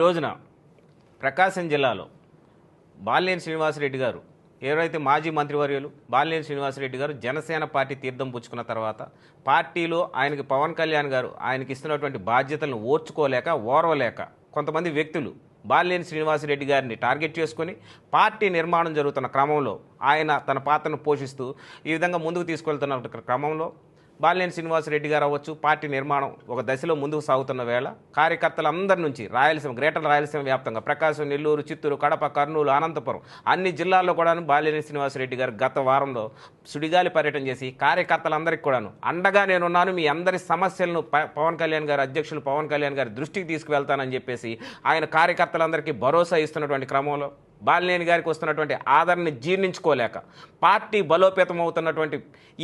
రోజున ప్రకాశం జిల్లాలో బాలినేని శ్రీనివాసరెడ్డి గారు ఎవరైతే మాజీ మంత్రివర్యులు బాలినేని శ్రీనివాసరెడ్డి గారు జనసేన పార్టీ తీర్థం పుచ్చుకున్న తర్వాత పార్టీలో ఆయనకి పవన్ కళ్యాణ్ గారు ఆయనకి ఇస్తున్నటువంటి బాధ్యతలను ఓర్చుకోలేక ఓర్వలేక కొంతమంది వ్యక్తులు బాలినేని శ్రీనివాసరెడ్డి గారిని టార్గెట్ చేసుకొని పార్టీ నిర్మాణం జరుగుతున్న క్రమంలో ఆయన తన పాత్రను పోషిస్తూ ఈ విధంగా ముందుకు తీసుకెళ్తున్న క్రమంలో బాలినేని శ్రీనివాసరెడ్డి గారు అవ్వచ్చు పార్టీ నిర్మాణం ఒక దశలో ముందుకు సాగుతున్న వేళ కార్యకర్తలందరి నుంచి రాయలసీమ గ్రేటర్ రాయలసీమ వ్యాప్తంగా ప్రకాశం, నెల్లూరు, చిత్తూరు, కడప, కర్నూలు, అనంతపురం అన్ని జిల్లాల్లో కూడాను బాలినేని శ్రీనివాసరెడ్డి గారు గత వారంలో సుడిగాలి పర్యటన చేసి కార్యకర్తలందరికీ కూడాను అండగా నేనున్నాను, మీ అందరి సమస్యలను పవన్ కళ్యాణ్ గారు అధ్యక్షులు పవన్ కళ్యాణ్ గారి దృష్టికి తీసుకువెళ్తానని చెప్పేసి ఆయన కార్యకర్తలందరికీ భరోసా ఇస్తున్నటువంటి క్రమంలో బాలినేని గారికి వస్తున్నటువంటి ఆదరణని జీర్ణించుకోలేక పార్టీ బలోపేతం అవుతున్నటువంటి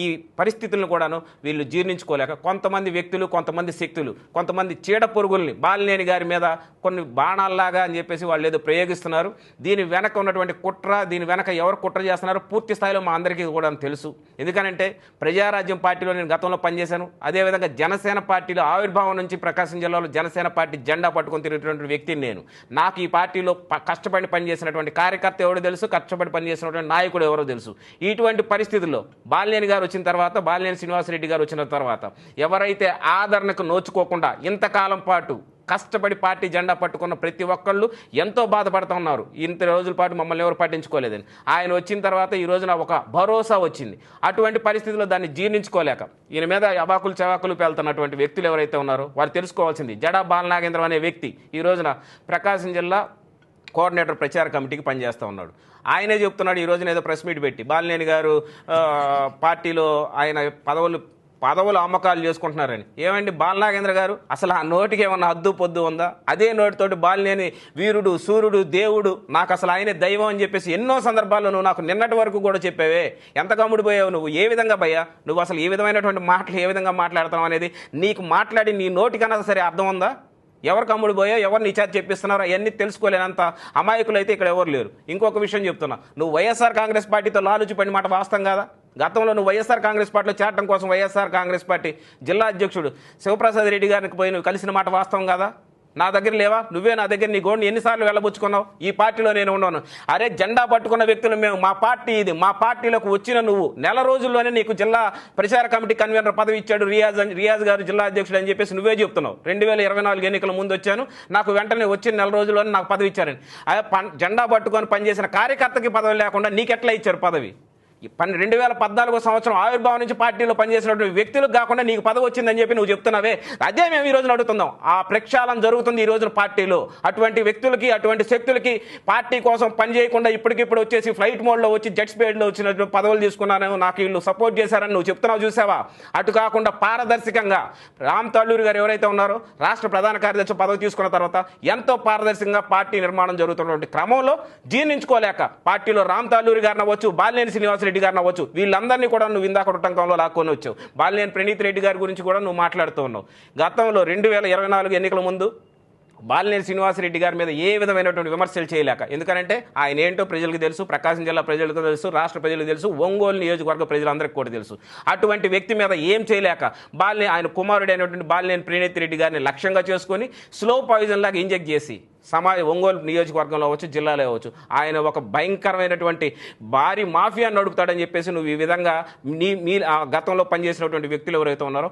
ఈ పరిస్థితులను కూడాను వీళ్ళు జీర్ణించుకోలేక కొంతమంది వ్యక్తులు, కొంతమంది శక్తులు, కొంతమంది చీడ పురుగుల్ని బాలినేని గారి మీద కొన్ని బాణాల్లాగా అని చెప్పేసి వాళ్ళు ఏదో ప్రయోగిస్తున్నారు. దీని వెనక ఉన్నటువంటి కుట్ర, దీని వెనక ఎవరు కుట్ర చేస్తున్నారో పూర్తి స్థాయిలో మా అందరికీ కూడా తెలుసు. ఎందుకనంటే ప్రజారాజ్యం పార్టీలో నేను గతంలో పనిచేశాను. అదేవిధంగా జనసేన పార్టీలో ఆవిర్భావం నుంచి ప్రకాశం జిల్లాలో జనసేన పార్టీ జెండా పట్టుకొని తిరిగినటువంటి వ్యక్తిని నేను. నాకు ఈ పార్టీలో కష్టపడి పనిచేసినటువంటి కార్యకర్త ఎవరో తెలుసు, కష్టపడి పనిచేసినటువంటి నాయకుడు ఎవరో తెలుసు. ఇటువంటి పరిస్థితుల్లో బాలినేని గారు వచ్చిన తర్వాత, బాలినేని శ్రీనివాసరెడ్డి గారు వచ్చిన తర్వాత ఎవరైతే ఆదరణకు నోచుకోకుండా ఇంతకాలం పాటు కష్టపడి పార్టీ జెండా పట్టుకున్న ప్రతి ఒక్కళ్ళు ఎంతో బాధపడుతూ ఉన్నారు. ఇంత రోజుల పాటు మమ్మల్ని ఎవరు పట్టించుకోలేదని ఆయన వచ్చిన తర్వాత ఈ రోజున ఒక భరోసా వచ్చింది. అటువంటి పరిస్థితుల్లో దాన్ని జీర్ణించుకోలేక ఈయన మీద అబాకులు చవాకులు పేలుతున్నటువంటి వ్యక్తులు ఎవరైతే ఉన్నారో వారు తెలుసుకోవాల్సింది. జడా బాలనాగేంద్రం అనే వ్యక్తి ఈ రోజున ప్రకాశం జిల్లా కోఆర్డినేటర్ ప్రచార కమిటీకి పనిచేస్తూ ఉన్నాడు. ఆయనే చెప్తున్నాడు ఈ రోజున ఏదో ప్రెస్ మీట్ పెట్టి బాలినేని గారు పార్టీలో ఆయన పదవులు అమ్మకాలు చేసుకుంటున్నారని. ఏమండి బాలనాగేంద్ర గారు, అసలు ఆ నోటికి ఏమన్నా హద్దు పొద్దు ఉందా? అదే నోటితోటి బాలినేని వీరుడు, సూర్యుడు, దేవుడు, నాకు అసలు ఆయనే దైవం అని చెప్పేసి ఎన్నో సందర్భాల్లో నువ్వు నాకు నిన్నటి వరకు కూడా చెప్పావే. ఎంత కమ్ముడిపోయావు నువ్వు? ఏ విధంగా భయ్యా నువ్వు అసలు ఈ విధమైనటువంటి మాటలు ఏ విధంగా మాట్లాడుతున్నావు అనేది నీకు మాట్లాడి నీ నోటికన్నా సరే అర్థం ఉందా? ఎవరు కమ్ముడు పోయా, ఎవరు నీ చేత చెప్పిస్తున్నారో అవన్నీ తెలుసుకోలేనంత అమాయకులు అయితే ఇక్కడ ఎవరు లేరు. ఇంకొక విషయం చెప్తున్నా, నువ్వు వైఎస్ఆర్ కాంగ్రెస్ పార్టీతో లాలుచి పడిన మాట వాస్తవం కాదా? గతంలో నువ్వు వైఎస్ఆర్ కాంగ్రెస్ పార్టీలో చేరడం కోసం వైఎస్ఆర్ కాంగ్రెస్ పార్టీ జిల్లా అధ్యక్షుడు శివప్రసాద్ రెడ్డి గారికి పోయి నువ్వు కలిసిన మాట వాస్తవం కాదా? నా దగ్గర లేవా? నువ్వే నా దగ్గర నీ గోడిని ఎన్నిసార్లు వెళ్ళబుచ్చుకున్నావు? ఈ పార్టీలో నేను ఉన్నాను. అరే జెండా పట్టుకున్న వ్యక్తులు మేము, మా పార్టీ ఇది, మా పార్టీలోకి వచ్చిన నువ్వు నెల రోజుల్లోనే నీకు జిల్లా ప్రచార కమిటీ కన్వీనర్ పదవి ఇచ్చాడు రియాజ్ గారు జిల్లా అధ్యక్షుడు అని చెప్పేసి నువ్వే చెప్తున్నావు. 2024 ఎన్నికల ముందు వచ్చాను, నాకు వెంటనే వచ్చిన నెల రోజుల్లోనే నాకు పదవి ఇచ్చారని. జెండా పట్టుకొని పనిచేసిన కార్యకర్తకి పదవి లేకుండా నీకెట్లా ఇచ్చారు పదవి? 2014 సంవత్సరం ఆవిర్భావం నుంచి పార్టీలో పనిచేసినటువంటి వ్యక్తులకు కాకుండా నీకు పదవి వచ్చిందని చెప్పి నువ్వు చెప్తున్నావే. అదే మేము ఈ రోజున అడుగుతున్నాం. ఆ ప్రక్షాళన జరుగుతుంది ఈ రోజున పార్టీలో. అటువంటి వ్యక్తులకి, అటువంటి శక్తులకి పార్టీ కోసం పనిచేయకుండా ఇప్పటికిప్పుడు వచ్చేసి ఫ్లైట్ మోడ్లో వచ్చి జెట్ స్పీడ్లో వచ్చినటువంటి పదవులు తీసుకున్నాను, నాకు వీళ్ళు సపోర్ట్ చేశారని నువ్వు చెప్తున్నావు చూసావా? అటు కాకుండా పారదర్శకంగా రామ్ తల్లూరి గారు ఎవరైతే ఉన్నారో రాష్ట్ర ప్రధాన కార్యదర్శి పదవి తీసుకున్న తర్వాత ఎంతో పారదర్శకంగా పార్టీ నిర్మాణం జరుగుతున్నటువంటి క్రమంలో జీర్ణించుకోలేక పార్టీలో రామ్ తల్లూరి గారిని అవ్వచ్చు, బాలినేని శ్రీనివాసరెడ్డి గారిని అవ్వచ్చు, వీళ్ళందరినీ కూడా నువ్వు ఇందాక టంకంలో లాక్కొని వచ్చావు. బాలినేని ప్రణీత్ రెడ్డి గారి గురించి కూడా నువ్వు మాట్లాడుతూ ఉన్నావు. గతంలో 2024 ఎన్నికల ముందు బాలినేని శ్రీనివాసరెడ్డి గారి మీద ఏ విధమైనటువంటి విమర్శలు చేయలేక, ఎందుకంటే ఆయన ఏంటో ప్రజలకు తెలుసు, ప్రకాశం జిల్లా ప్రజలకు తెలుసు, రాష్ట్ర ప్రజలకు తెలుసు, ఒంగోలు నియోజకవర్గ ప్రజలందరికీ కూడా తెలుసు. అటువంటి వ్యక్తి మీద ఏం చేయలేక ఆయన కుమారుడు అయినటువంటి బాలినేని ప్రణీత్ రెడ్డి గారిని లక్ష్యంగా చేసుకొని స్లో పాయిజన్ లాగా ఇంజెక్ట్ చేసి ఒంగోలు నియోజకవర్గంలో అవ్వచ్చు, జిల్లాలో అవ్వచ్చు, ఆయన ఒక భయంకరమైనటువంటి భారీ మాఫియా నడుపుతాడని చెప్పేసి నువ్వు ఈ విధంగా మీ గతంలో పనిచేసినటువంటి వ్యక్తులు ఎవరైతే ఉన్నారో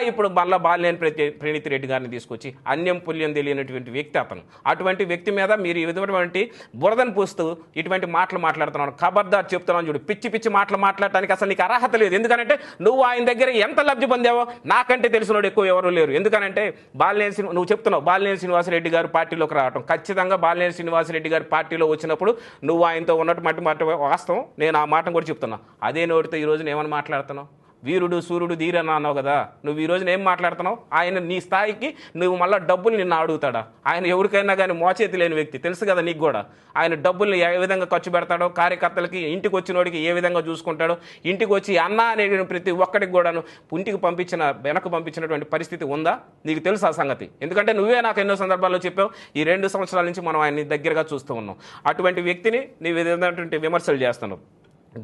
ఇప్పుడు బాలినేని ప్రణీత్ రెడ్డి గారిని తీసుకొచ్చి అన్యం పుల్యం తెలియనటువంటి వ్యక్తి అతను. అటువంటి వ్యక్తి మీద మీరు ఈ విధమైనటువంటి బురదను పూస్తూ ఇటువంటి మాటలు మాట్లాడుతున్నాను. ఖబర్దార్ చెప్తున్నాను చూడు, పిచ్చి పిచ్చి మాటలు మాట్లాడటానికి అసలు నీకు అర్హత లేదు. ఎందుకంటే నువ్వు ఆయన దగ్గర ఎంత లబ్ధి పొందావో నాకంటే తెలిసినోడు ఎక్కువ ఎవరు లేరు. ఎందుకంటే నువ్వు చెప్తున్నావు బాలినేని శ్రీనివాసరెడ్డి గారు పార్టీలోకి ఖచ్చితంగా బాలినేని శ్రీనివాసరెడ్డి గారి పార్టీలో వచ్చినప్పుడు నువ్వు ఆయనతో ఉన్నట్టు మట్టి వాస్తవం. నేను ఆ మాటను కూడా చెప్తున్నా. అదే నోటితో ఈ రోజున ఏమని మాట్లాడుతున్నావు? వీరుడు, సూర్యుడు, ధీరని అన్నావు కదా. నువ్వు ఈ రోజున ఏం మాట్లాడుతున్నావు? ఆయన నీ స్థాయికి నువ్వు మళ్ళీ డబ్బులు నిన్ను అడుగుతాడా? ఆయన ఎవరికైనా కానీ మోచేతి లేని వ్యక్తి, తెలుసు కదా నీకు కూడా. ఆయన డబ్బుల్ని ఏ విధంగా ఖర్చు పెడతాడో, కార్యకర్తలకి ఇంటికి వచ్చినోడికి ఏ విధంగా చూసుకుంటాడో, ఇంటికి వచ్చి అన్న అనే ప్రతి ఒక్కడికి కూడాను ఇంటికి వెనక్కి పంపించినటువంటి పరిస్థితి ఉందా? నీకు తెలుసు ఆ సంగతి. ఎందుకంటే నువ్వే నాకు ఎన్నో సందర్భాల్లో చెప్పావు. ఈ 2 సంవత్సరాల నుంచి మనం ఆయన్ని దగ్గరగా చూస్తూ ఉన్నాం. అటువంటి వ్యక్తిని నీ విధమైనటువంటి విమర్శలు చేస్తున్నావు.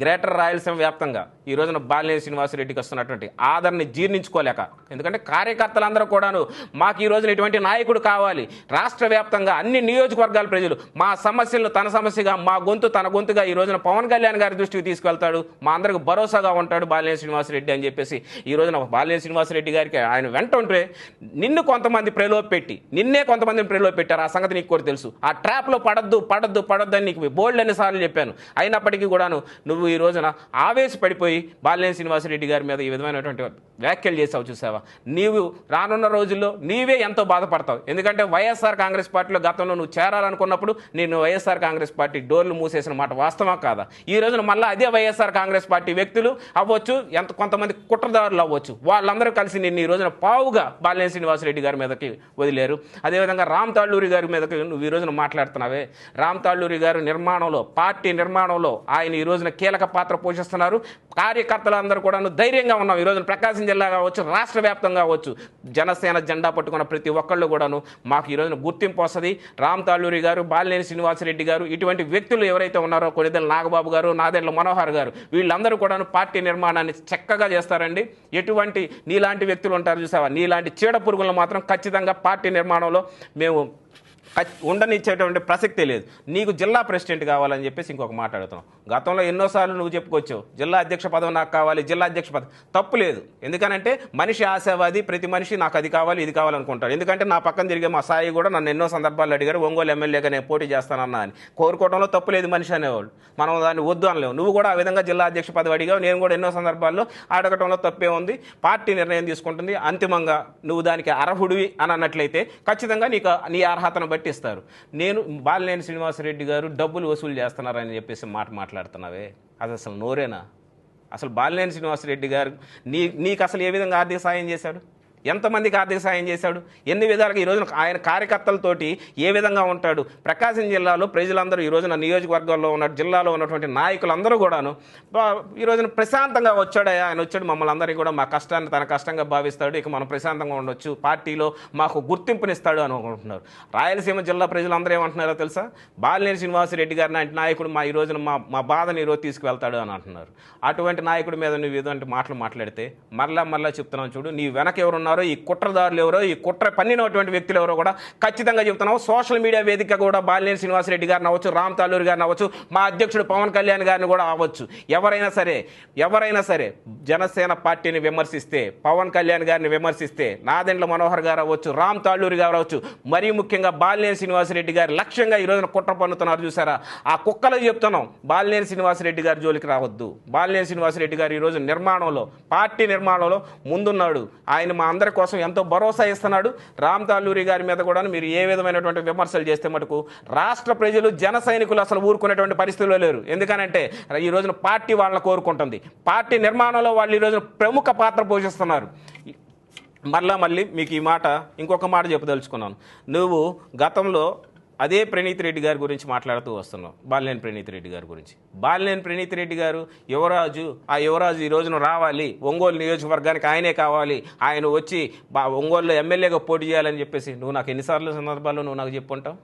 గ్రేటర్ రాయలసీమ వ్యాప్తంగా ఈ రోజున బాలినేని శ్రీనివాసరెడ్డికి వస్తున్నటువంటి ఆదరణని జీర్ణించుకోలేక, ఎందుకంటే కార్యకర్తలందరూ కూడాను మాకు ఈ రోజున ఇటువంటి నాయకుడు కావాలి, రాష్ట్ర వ్యాప్తంగా అన్ని నియోజకవర్గాల ప్రజలు మా సమస్యలను తన సమస్యగా, మా గొంతు తన గొంతుగా ఈ రోజున పవన్ కళ్యాణ్ గారి దృష్టికి తీసుకెళ్తాడు, మా అందరికి భరోసాగా ఉంటాడు బాలినేని శ్రీనివాసరెడ్డి అని చెప్పేసి ఈ రోజున బాలినేని శ్రీనివాసరెడ్డి గారికి ఆయన వెంట ఉంటే నిన్ను కొంతమంది ప్రలోభ పెట్టి, నిన్నే కొంతమందిని ప్రలోభ పెట్టారు. ఆ సంగతి నీకు కూడా తెలుసు. ఆ ట్రాప్లో పడద్దు అని నీకు బోల్డ్ అన్నిసార్లు చెప్పాను. అయినప్పటికీ కూడాను నువ్వు ఈ రోజున ఆవేశపడిపోయి బాలినేని శ్రీనివాసరెడ్డి గారి మీద ఈ విధమైనటువంటి వ్యాఖ్యలు చేసావు. చూసావా, నీవు రానున్న రోజుల్లో నీవే ఎంతో బాధపడతావు. ఎందుకంటే వైఎస్ఆర్ కాంగ్రెస్ పార్టీలో గతంలో నువ్వు చేరాలనుకున్నప్పుడు నేను వైఎస్ఆర్ కాంగ్రెస్ పార్టీ డోర్లు మూసేసిన మాట వాస్తవా కాదా? ఈ రోజున మళ్ళీ అదే వైఎస్ఆర్ కాంగ్రెస్ పార్టీ వ్యక్తులు అవ్వచ్చు, కొంతమంది కుట్రదారులు అవ్వచ్చు, వాళ్ళందరూ కలిసి నిన్ను ఈ రోజున పావుగా బాలినేని శ్రీనివాసరెడ్డి గారి మీదకి వదిలేరు. అదేవిధంగా రామ్ తాళ్ళూరి గారి మీదకి నువ్వు ఈ రోజున మాట్లాడుతున్నావే. రామ్ తాళ్ళూరి గారు నిర్మాణంలో, పార్టీ నిర్మాణంలో ఆయన ఈ రోజున కీలక పాత్ర పోషిస్తున్నారు. కార్యకర్తలందరూ కూడా ధైర్యంగా ఉన్నాం. ఈ రోజున ప్రకాశం జిల్లా కావచ్చు, రాష్ట్ర వ్యాప్తంగా కావచ్చు, జనసేన జెండా పట్టుకున్న ప్రతి ఒక్కళ్ళు కూడాను మాకు ఈ రోజున గుర్తింపు వస్తుంది. రామ్ తాళ్ళూరి గారు, బాలినేని శ్రీనివాసరెడ్డి గారు, ఇటువంటి వ్యక్తులు ఎవరైతే ఉన్నారో, కొనిదెల నాగబాబు గారు, నాదెండ్ల మనోహర్ గారు, వీళ్ళందరూ కూడాను పార్టీ నిర్మాణాన్ని చక్కగా చేస్తారండి. ఎటువంటి నీలాంటి వ్యక్తులు ఉంటారు చూసావా, నీలాంటి చీడ పురుగులను మాత్రం ఖచ్చితంగా పార్టీ నిర్మాణంలో మేము ఉండనిచ్చేటువంటి ప్రసక్తే లేదు. నీకు జిల్లా ప్రెసిడెంట్ కావాలని చెప్పేసి ఇంకొక మాట అడుగుతున్నావు. గతంలో ఎన్నోసార్లు నువ్వు చెప్పుకొచ్చావు, జిల్లా అధ్యక్ష పదవి నాకు కావాలి, జిల్లా అధ్యక్ష పదవి. తప్పు లేదు. ఎందుకనంటే మనిషి ఆశావాది, ప్రతి మనిషి నాకు అది కావాలి ఇది కావాలనుకుంటాడు. ఎందుకంటే నా పక్కన తిరిగే మా సాయి కూడా నన్ను ఎన్నో సందర్భాల్లో అడిగారు, ఒంగోలు ఎమ్మెల్యేగా నేను పోటీ చేస్తానన్నా అని. కోరుకోవడంలో తప్పు లేదు మనిషి అనేవాళ్ళు, మనం దాన్ని వద్దు అనలేవు. నువ్వు కూడా ఆ విధంగా జిల్లా అధ్యక్ష పదవి అడిగావు, నేను కూడా ఎన్నో సందర్భాల్లో అడగటంలో తప్పే ఉంది. పార్టీ నిర్ణయం తీసుకుంటుంది, అంతిమంగా నువ్వు దానికి అర్హుడివి అని అన్నట్లయితే ఖచ్చితంగా నీ అర్హతను బట్టి ఇస్తారు. నేను బాలినేని శ్రీనివాసరెడ్డి గారు డబ్బులు వసూలు చేస్తున్నారని చెప్పేసి మాట్లాడుతున్నావే, అది అసలు నోరేనా? అసలు బాలినేని శ్రీనివాసరెడ్డి గారు నీకు అసలు ఏ విధంగా ఆర్థిక సాయం చేశాడు? ఎంతమందికి ఆర్థిక సాయం చేశాడు? ఎన్ని విధాలుగా ఈ రోజున ఆయన కార్యకర్తలతోటి ఏ విధంగా ఉంటాడు? ప్రకాశం జిల్లాలో ప్రజలందరూ ఈ రోజున నియోజకవర్గాల్లో ఉన్న జిల్లాలో ఉన్నటువంటి నాయకులందరూ కూడాను ఈ రోజున ప్రశాంతంగా వచ్చాడు. ఆయన వచ్చాడు, మమ్మల్ని అందరికీ కూడా మా కష్టాన్ని తన కష్టంగా భావిస్తాడు, ఇక మనం ప్రశాంతంగా ఉండొచ్చు, పార్టీలో మాకు గుర్తింపునిస్తాడు అని అనుకుంటున్నారు. రాయలసీమ జిల్లా ప్రజలందరూ ఏమంటున్నారో తెలుసా? బాలినేని శ్రీనివాసరెడ్డి గారిని అంటే నాయకుడు ఈ రోజున మా బాధని ఈరోజు తీసుకువెళ్తాడు అని అంటున్నారు. అటువంటి నాయకుడి మీద నువ్వు ఇటువంటి మాటలు మాట్లాడితే మళ్ళా చెప్తున్నావు చూడు, నీ వెనక ఎవరున్నారు, ఈ కుట్రదారులు ఎవరో, ఈ కుట్ర పన్నినటువంటి వ్యక్తులు ఎవరో కూడా ఖచ్చితంగా చెప్తున్నావు. సోషల్ మీడియా వేదిక కూడా బాలినేని శ్రీనివాసరెడ్డి గారిని అవ్వచ్చు, రామ్ తాళ్ళూరి గారిని అవ్వచ్చు, మా అధ్యక్షుడు పవన్ కళ్యాణ్ గారిని కూడా అవ్వచ్చు, ఎవరైనా సరే జనసేన పార్టీని విమర్శిస్తే, పవన్ కళ్యాణ్ గారిని విమర్శిస్తే, నాదెండ్ల మనోహర్ గారు అవ్వచ్చు, రామ్ తాళ్ళూరి గారు అవ్వచ్చు, మరీ ముఖ్యంగా బాలినేని శ్రీనివాసరెడ్డి గారు లక్ష్యంగా ఈ రోజున కుట్ర పన్నుతున్నారు చూసారా? ఆ కుక్కలు చెప్తున్నాం, బాలినేని శ్రీనివాసరెడ్డి గారి జోలికి రావద్దు. బాలినేని శ్రీనివాసరెడ్డి గారు ఈ రోజు నిర్మాణంలో, పార్టీ నిర్మాణంలో ముందున్నాడు. ఆయన మా అందరి కోసం ఎంతో భరోసా ఇస్తున్నాడు. రామ్ తాళ్ళూరి గారి మీద కూడా మీరు ఏ విధమైనటువంటి విమర్శలు చేస్తే మటుకు రాష్ట్ర ప్రజలు, జన సైనికులు అసలు ఊరుకునేటువంటి పరిస్థితుల్లో లేరు. ఎందుకనంటే ఈ రోజున పార్టీ వాళ్ళని కోరుకుంటుంది. పార్టీ నిర్మాణంలో వాళ్ళు ఈ రోజున ప్రముఖ పాత్ర పోషిస్తున్నారు. మళ్ళీ మీకు ఈ మాట, ఇంకొక మాట చెప్పదలుచుకున్నాను. నువ్వు గతంలో అదే ప్రణీత్ రెడ్డి గారి గురించి మాట్లాడుతూ వస్తున్నావు, బాలినేని ప్రణీత్ రెడ్డి గారి గురించి. బాలినేని ప్రణీత్ రెడ్డి గారు యువరాజు, ఆ యువరాజు ఈ రోజున రావాలి, ఒంగోలు నియోజకవర్గానికి ఆయనే కావాలి, ఆయన వచ్చి ఒంగోలులో ఎమ్మెల్యేగా పోటీ చేయాలని చెప్పేసి నువ్వు నాకు ఎన్నిసార్లు సందర్భాల్లో నువ్వు నాకు చెప్పుంటావు?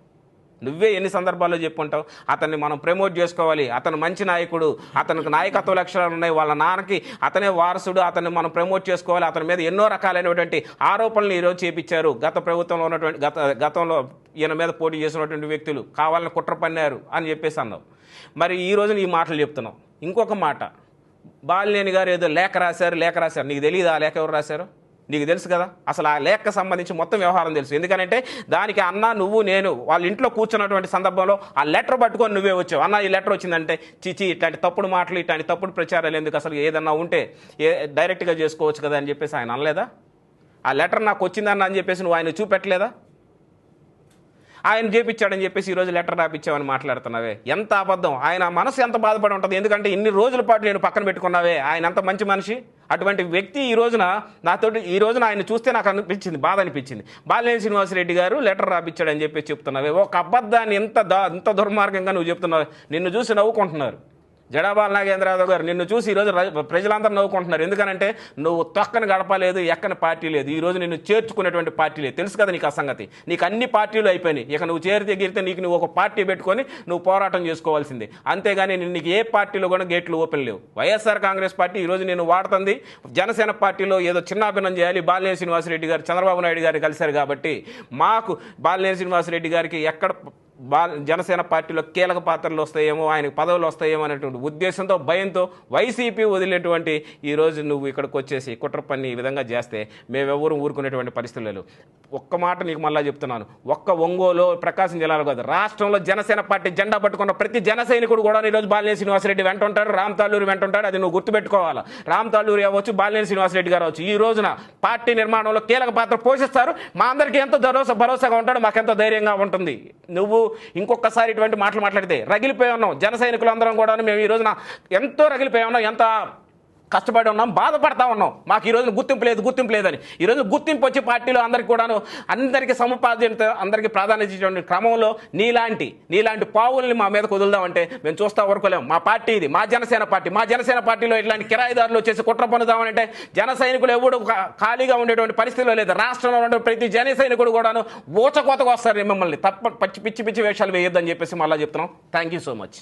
నువ్వే ఎన్ని సందర్భాల్లో చెప్పుంటావు? అతన్ని మనం ప్రమోట్ చేసుకోవాలి, అతను మంచి నాయకుడు, అతనికి నాయకత్వ లక్షణాలు ఉన్నాయి, వాళ్ళ నాన్నకి అతనే వారసుడు, అతన్ని మనం ప్రమోట్ చేసుకోవాలి, అతని మీద ఎన్నో రకాలైనటువంటి ఆరోపణలు ఈరోజు చేపించారు. గత ప్రభుత్వంలో ఉన్నటువంటి గతంలో ఈయన మీద పోటీ చేసినటువంటి వ్యక్తులు కావాలని కుట్ర పన్నారు అని చెప్పేసి అన్నావు. మరి ఈ రోజున ఈ మాటలు చెప్తున్నావు. ఇంకొక మాట, బాలినేని గారు ఏదో లేఖ రాశారు. నీకు తెలియదు ఆ లేఖ ఎవరు రాశారు? నీకు తెలుసు కదా, అసలు ఆ లేఖకు సంబంధించి మొత్తం వ్యవహారం తెలుసు. ఎందుకంటే దానికి అన్న, నువ్వు, నేను వాళ్ళ ఇంట్లో కూర్చున్నటువంటి సందర్భంలో ఆ లెటర్ పట్టుకొని నువ్వే వచ్చావు. అన్న ఈ లెటర్ వచ్చిందంటే చిచి ఇట్లాంటి తప్పుడు మాటలు, ఇట్లాంటి తప్పుడు ప్రచారాలు ఎందుకు, అసలు ఏదన్నా ఉంటే డైరెక్ట్గా చేసుకోవచ్చు కదా అని చెప్పేసి ఆయన అనలేదా? ఆ లెటర్ నాకు వచ్చిందన్న అని చెప్పేసి నువ్వు ఆయన చూపెట్టలేదా? ఆయన చేపించాడని చెప్పేసి ఈరోజు లెటర్ రాపిచ్చావని మాట్లాడుతున్నావే, ఎంత అబద్ధం! ఆయన మనసు ఎంత బాధపడి ఉంటుంది. ఎందుకంటే ఇన్ని రోజుల పాటు నేను పక్కన పెట్టుకున్నావే, ఆయన అంత మంచి మనిషి. అటువంటి వ్యక్తి ఈ రోజున ఈ రోజున ఆయన చూస్తే నాకు అనిపించింది, బాధ అనిపించింది. బాలినేని శ్రీనివాసరెడ్డి గారు లెటర్ రాపిచ్చాడని చెప్పేసి చెప్తున్నావే, ఒక అబద్ధాన్ని ఎంత దుర్మార్గంగా నువ్వు చెప్తున్నావు. నిన్ను చూసి నవ్వుకుంటున్నారు. జడాబాల నాగేంద్రరావు గారు నిన్ను చూసి ఈరోజు ప్రజలందరూ నవ్వుకుంటున్నారు. ఎందుకనంటే నువ్వు తొక్కని గడపలేదు, ఎక్కని పార్టీ లేదు, ఈరోజు నిన్ను చేర్చుకునేటువంటి పార్టీ లేదు. తెలుసు కదా నీకు ఆ సంగతి. నీకు అన్ని పార్టీలు అయిపోయినాయి. ఇక నువ్వు చేరితే గిరితే నీకు నువ్వు ఒక పార్టీ పెట్టుకొని నువ్వు పోరాటం చేసుకోవాల్సిందే. అంతేగాని నీకు ఏ పార్టీలో కూడా గేట్లు ఓపెన్ లేవు. వైఎస్ఆర్ కాంగ్రెస్ పార్టీ ఈరోజు నేను వాడుతుంది. జనసేన పార్టీలో ఏదో చిన్నాభిన్నం చేయాలి. బాలినేని శ్రీనివాసరెడ్డి గారు చంద్రబాబు నాయుడు గారు కలిశారు కాబట్టి మాకు బాలినేని శ్రీనివాసరెడ్డి గారికి ఎక్కడ జనసేన పార్టీలో కీలక పాత్రలు వస్తాయేమో, ఆయనకు పదవులు వస్తాయేమో అనేటువంటి ఉద్దేశంతో, భయంతో వైసీపీ వదిలేటువంటి ఈరోజు నువ్వు ఇక్కడికి వచ్చేసి కుట్ర పని ఈ విధంగా చేస్తే మేమెవరూ ఊరుకునేటువంటి పరిస్థితులు. ఒక్క మాట నీకు మళ్ళీ చెప్తున్నాను, ఒక్క ఒంగోలు ప్రకాశం జిల్లాలో కాదు, రాష్ట్రంలో జనసేన పార్టీ జెండా పట్టుకున్న ప్రతి జన సైనికుడు కూడా ఈరోజు బాలినేని శ్రీనివాసరెడ్డి వెంట ఉంటాడు, రామ్ తాళ్ళూరు వెంట ఉంటాడు. అది నువ్వు గుర్తుపెట్టుకోవాలా. రామ్ తాళ్ళూరు అవ్వచ్చు, బాలినేని శ్రీనివాసరెడ్డి గారు అవచ్చు. ఈ రోజున పార్టీ నిర్మాణంలో కీలక పాత్ర పోషిస్తారు. మా అందరికీ ఎంతో భరోసాగా ఉంటాడు, మాకెంతో ధైర్యంగా ఉంటుంది. నువ్వు ఇంకొకసారి ఇటువంటి మాటలు మాట్లాడితే రగిలిపోయి ఉన్నాం. జన సైనికులు అందరం కూడా మేము ఈ రోజున ఎంతో రగిలిపోయి ఉన్నాం, ఎంత కష్టపడి ఉన్నాం, బాధపడతా ఉన్నాం. మాకు ఈ రోజున గుర్తింపు లేదని. ఈరోజు గుర్తింపు వచ్చి పార్టీలో అందరికీ కూడాను అందరికీ సముపార్జనతో అందరికీ ప్రాధాన్యత ఇచ్చే క్రమంలో నీలాంటి పావుల్ని మా మీద కుదులుదామంటే మేము చూస్తా ఊరుకోలేము. మా పార్టీ ఇది, మా జనసేన పార్టీలో ఇట్లాంటి కిరాయిదారులు వచ్చేసి కుట్ర పనుదామనంటే జన సైనికులు ఎవడు ఖాళీగా ఉండేటువంటి పరిస్థితిలో లేదు. రాష్ట్రంలో ఉండే ప్రతి జన సైనికుడు కూడాను ఊచకోతకు వస్తారు మిమ్మల్ని. పిచ్చి వేషాలు వేయొద్దని చెప్పేసి మళ్ళీ చెప్తున్నాం. Thank you so much.